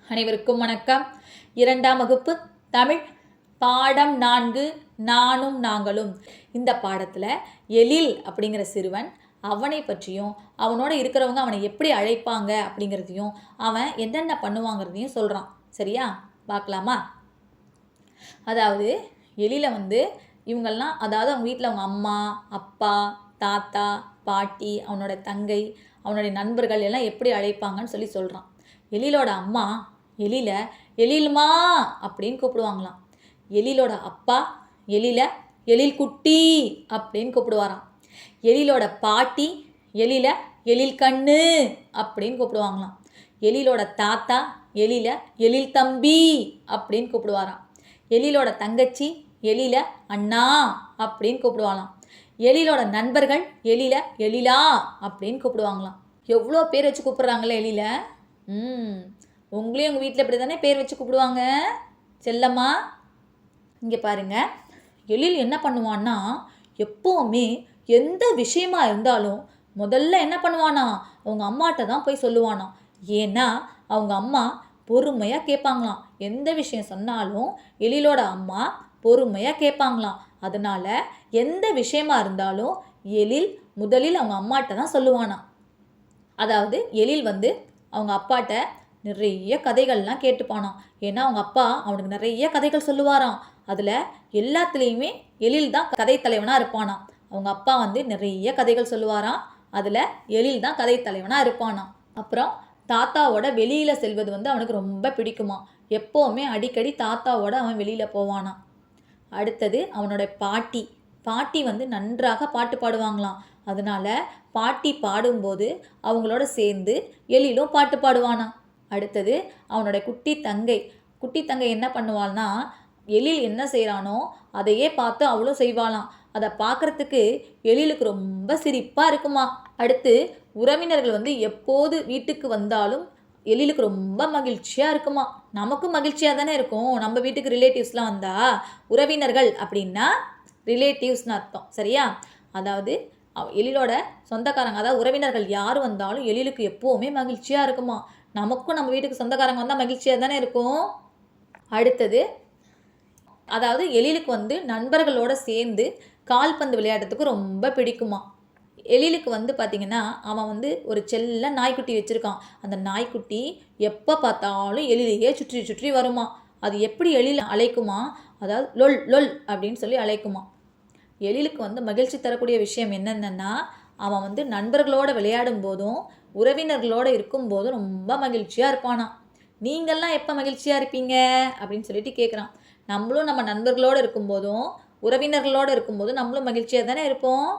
அனைவருக்கும் வணக்கம். 2ஆம் வகுப்பு தமிழ் பாடம் 4 நானும் நாங்களும். இந்த பாடத்தில் எழில் அப்படிங்கிற சிறுவன் அவனை பற்றியும் அவனோட இருக்கிறவங்க அவனை எப்படி அழைப்பாங்க அப்படிங்கிறதையும் அவன் என்னென்ன பண்ணுவாங்கிறதையும் சொல்கிறான். சரியா, பார்க்கலாமா? அதாவது எழில இவங்கெல்லாம், அதாவது அவங்க வீட்டில் அவங்க அம்மா, அப்பா, தாத்தா, பாட்டி, அவனோட தங்கை, அவனுடைய நண்பர்கள் எல்லாம் எப்படி அழைப்பாங்கன்னு சொல்கிறான். எழிலோட அம்மா எழில எழில்மா அப்படின்னு கூப்பிடுவாங்களாம். எழிலோட அப்பா எழில எழில் குட்டி அப்படின்னு கூப்பிடுவாராம். எழிலோட பாட்டி எழில எழில் கண்ணு அப்படின்னு கூப்பிடுவாங்களாம். எழிலோட தாத்தா எழில எழில் தம்பி அப்படின்னு கூப்பிடுவாராம். எழிலோட தங்கச்சி எழில அண்ணா அப்படின்னு கூப்பிடுவாங்களாம். எழிலோட நண்பர்கள் எழில எழிலா அப்படின்னு கூப்பிடுவாங்களாம். எவ்வளோ பேர் வச்சு கூப்பிட்றாங்களே எழில. உங்களையும் உங்கள் வீட்டில் இப்படி தானே பேர் வச்சு கூப்பிடுவாங்க செல்லம்மா. இங்கே பாருங்க, எழில் என்ன பண்ணுவான்னா, எப்போவுமே எந்த விஷயமா இருந்தாலும் முதல்ல என்ன பண்ணுவானா, அவங்க அம்மாட்ட தான் போய் சொல்லுவானா. ஏன்னா அவங்க அம்மா பொறுமையாக கேட்பாங்களாம். எந்த விஷயம் சொன்னாலும் எழிலோட அம்மா பொறுமையாக கேட்பாங்களாம். அதனால் எந்த விஷயமா இருந்தாலும் எழில் முதலில் அவங்க அம்மாட்ட தான் சொல்லுவானா. அதாவது எழில் அவங்க அப்பாட்ட நிறைய கதைகள்லாம் கேட்டுப்பானான். ஏன்னா அவங்க அப்பா அவனுக்கு நிறைய கதைகள் சொல்லுவாராம். அதில் எல்லாத்துலேயுமே எழில் தான் கதை தலைவனாக இருப்பானாம். அவங்க அப்பா நிறைய கதைகள் சொல்லுவாராம். அதில் எழில் தான் கதை தலைவனாக இருப்பானாம். அப்புறம் தாத்தாவோட வெளியில் செல்வது அவனுக்கு ரொம்ப பிடிக்குமா. எப்போவுமே அடிக்கடி தாத்தாவோட அவன் வெளியில் போவானாம். அடுத்தது அவனோட பாட்டி நன்றாக பாட்டு பாடுவாங்களாம். அதனால பாட்டி பாடும்போது அவங்களோட சேர்ந்து எழிலும் பாட்டு பாடுவானா. அடுத்தது அவனோட குட்டி தங்கை என்ன பண்ணுவாள்னா, எழில் என்ன செய்கிறானோ அதையே பார்த்து அவளும் செய்வாளாம். அதை பார்க்குறதுக்கு எழிலுக்கு ரொம்ப சிரிப்பாக இருக்குமா. அடுத்து உறவினர்கள் எப்போது வீட்டுக்கு வந்தாலும் எழிலுக்கு ரொம்ப மகிழ்ச்சியாக இருக்குமா. நமக்கும் மகிழ்ச்சியாக தானே இருக்கும். நம்ம வீட்டுக்கு ரிலேட்டிவ்ஸ்லாம் வந்தால், உறவினர்கள் அப்படின்னா ரிலேட்டிவ்ஸ்னு அர்த்தம். சரியா? அதாவது எழிலோட சொந்தக்காரங்க, அதாவது உறவினர்கள் யார் வந்தாலும் எழிலுக்கு எப்போவுமே மகிழ்ச்சியாக இருக்குமா. நமக்கும் நம்ம வீட்டுக்கு சொந்தக்காரங்க வந்தால் மகிழ்ச்சியாக தானே இருக்கும். அடுத்தது, அதாவது எழிலுக்கு நண்பர்களோடு சேர்ந்து கால்பந்து விளையாடுறதுக்கு ரொம்ப பிடிக்குமா. எழிலுக்கு பார்த்திங்கன்னா, அவன் ஒரு செல்ல நாய்க்குட்டி வச்சுருக்கான். அந்த நாய்க்குட்டி எப்போ பார்த்தாலும் எழிலையே சுற்றி சுற்றி வருமா. அது எப்படி எழில் அழைக்குமா, அதாவது லொல் லொல் அப்படின்னு சொல்லி அழைக்குமா. எழிலுக்கு மகிழ்ச்சி தரக்கூடிய விஷயம் என்னென்னா, அவன் நண்பர்களோடு விளையாடும் போதும் உறவினர்களோடு இருக்கும்போதும் ரொம்ப மகிழ்ச்சியாக இருப்பானா. நீங்கள்லாம் எப்போ மகிழ்ச்சியாக இருப்பீங்க அப்படின்னு சொல்லிட்டு கேட்குறான். நம்மளும் நம்ம நண்பர்களோடு இருக்கும்போதும் உறவினர்களோடு இருக்கும்போதும் நம்மளும் மகிழ்ச்சியாக தானே இருப்போம்.